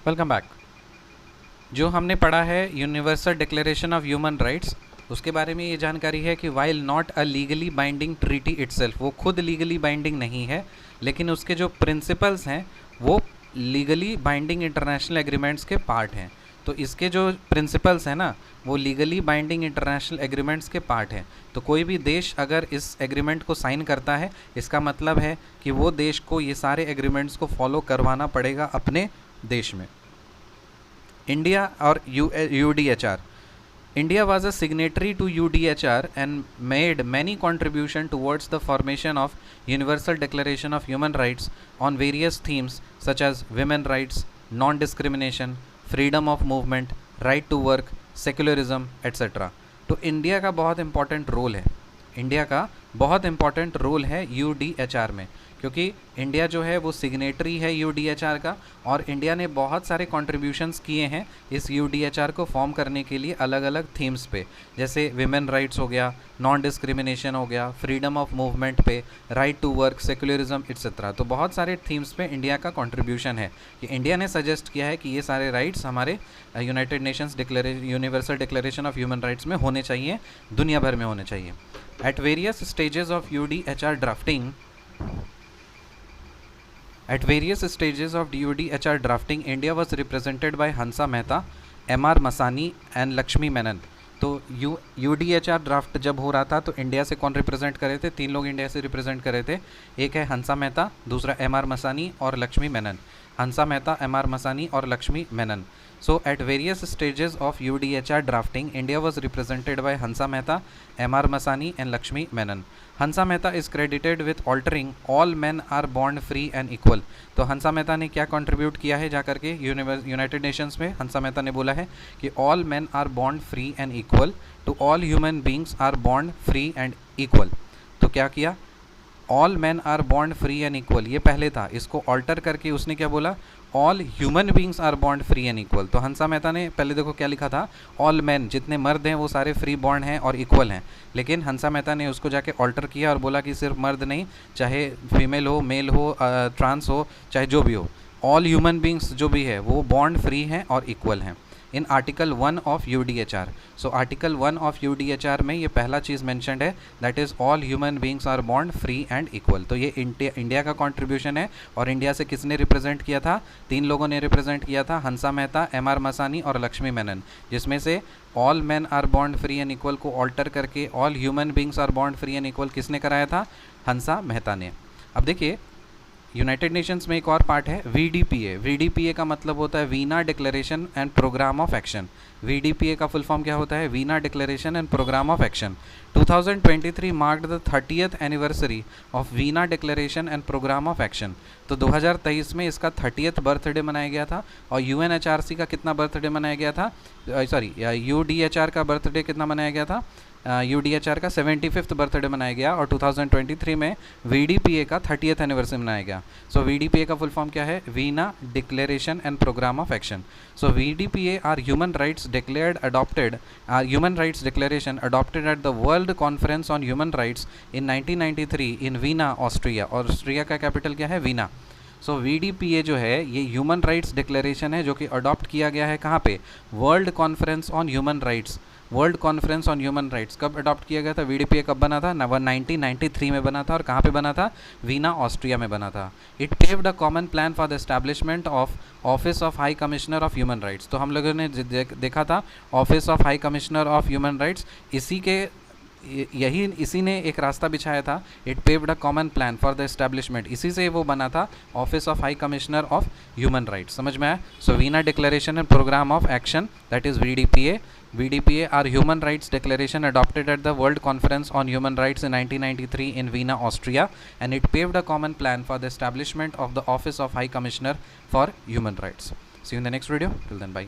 Welcome back. जो हमने पढ़ा है universal declaration of human rights, उसके बारे में ये जानकारी है कि while not a legally binding treaty itself, वो खुद लीगली बाइंडिंग नहीं है, लेकिन उसके जो प्रिंसिपल्स हैं वो लीगली बाइंडिंग इंटरनेशनल एग्रीमेंट्स के पार्ट हैं। तो इसके जो प्रिंसिपल्स हैं ना, वो लीगली बाइंडिंग इंटरनेशनल एग्रीमेंट्स के पार्ट हैं। तो कोई भी देश अगर इस एग्रीमेंट को साइन करता है, इसका मतलब है कि वो देश को ये सारे एग्रीमेंट्स को फॉलो करवाना पड़ेगा अपने देश में। इंडिया और UDHR. India was a signatory to UDHR and made many contributions towards the formation of Universal Declaration of Human Rights on various themes such as women rights, non-discrimination, freedom of movement, right to work, secularism, etc. तो India का बहुत important role है, India का बहुत important role है UDHR में, क्योंकि India जो है वो सिग्नेटरी है UDHR का, और इंडिया ने बहुत सारे कॉन्ट्रीब्यूशंस किए हैं इस UDHR को फॉर्म करने के लिए अलग अलग थीम्स पे, जैसे विमेन राइट्स हो गया, नॉन डिस्क्रिमिनेशन हो गया, फ्रीडम ऑफ मूवमेंट पे, right to work, secularism etcetera. तो बहुत सारे थीम्स पे इंडिया का कॉन्ट्रीब्यूशन है कि इंडिया ने सजेस्ट किया है कि ये सारे राइट्स हमारे United Nations universal declaration of human rights में होने चाहिए, दुनिया भर में होने चाहिए। At various stages of UDHR drafting At various stages of UDHR drafting, India was represented by Hansa Mehta, MR Masani and Lakshmi Menon. तो UDHR ड्राफ्ट जब हो रहा था तो इंडिया से कौन रिप्रेजेंट करे थे? 3 लोग इंडिया से रिप्रेजेंट करे थे। एक है हंसा मेहता, दूसरा MR मसानी और लक्ष्मी मेनन। हंसा मेहता, MR मसानी और Lakshmi Menon. So at various stages of UDHR drafting, India was represented by Hansa Mehta, MR Masani and Lakshmi Menon. Hansa Mehta is credited with altering all men are born free and equal. तो हंसा मेहता ने क्या contribute किया है जाकर के United Nations में? हंसा मेहता ने बोला है कि all men are born free and equal to all human beings are born free and equal. तो क्या किया? All man are born free and equal, ये पहले था, इसको ऑल्टर करके उसने क्या बोला? All human beings are born free and equal. तो हंसा मेहता ने पहले देखो क्या लिखा था? ऑल मैन, जितने मर्द हैं वो सारे फ्री बॉर्न हैं और इक्वल हैं, लेकिन हंसा मेहता ने उसको जाके ऑल्टर किया और बोला कि सिर्फ मर्द नहीं, चाहे फीमेल हो, मेल हो, ट्रांस हो, चाहे जो भी हो, ऑल ह्यूमन बींग्स जो भी है वो बॉर्न फ्री हैं और इक्वल हैं in article 1 of UDHR। So article 1 of UDHR में ये पहला चीज़ मैंशनड है, that is all human beings are born free and equal. तो ये इंडिया का कंट्रीब्यूशन है, और इंडिया से किसने रिप्रेजेंट किया था? 3 लोगों ने रिप्रेजेंट किया था, हंसा मेहता, MR मसानी और लक्ष्मी मेनन, जिसमें से all man are born free and equal को ऑल्टर करके all human beings are born free and equal किसने कराया था? हंसा मेहता ने। अब देखिए यूनाइटेड नेशंस में एक और पार्ट है VDPA। VDPA का मतलब होता है Vienna declaration and programme of action. VDPA का फुल फॉर्म क्या होता है? Vienna declaration and programme of action. 2023 marked the 30th anniversary of Vienna declaration and programme of action. तो 2023 में इसका 30th बर्थडे मनाया गया था, और UNHRC का कितना बर्थडे मनाया गया था? सॉरी, UDHR का बर्थडे कितना मनाया गया था? UDHR का 75th बर्थडे मनाया गया, और 2023 में VDPA का 30th एनिवर्सरी मनाया गया। सो VDPA का फुल फॉर्म क्या है? Vienna declaration and programme of action. So VDPA are human rights declared adopted, human rights declaration adopted at the world conference on human rights in 1993 in Vienna, Austria. और Austria का capital क्या है? वीना। सो VDPA जो है ये human rights declaration है, जो कि अडॉप्ट किया गया है कहाँ पे? World conference on human rights. World conference on human rights कब अडॉप्ट किया गया था? VDPA कब बना था? 1993 में बना था, और कहाँ पे बना था? वीना, ऑस्ट्रिया में बना था। It paved a common plan for the establishment of office of high commissioner of human rights. तो हम लोगों ने देखा था office of high commissioner of human rights, इसी ने एक रास्ता बिछाया था। It paved a common plan for the establishment, इसी से वो बना था office of high commissioner of human rights. समझ में आया? So Vienna declaration and programme of action, that is VDPA. VDPA are human rights declaration adopted at the World Conference on Human Rights in 1993 in Vienna, Austria, and it paved a common plan for the establishment of the Office of High Commissioner for Human Rights. See you in the next video. Till then, bye.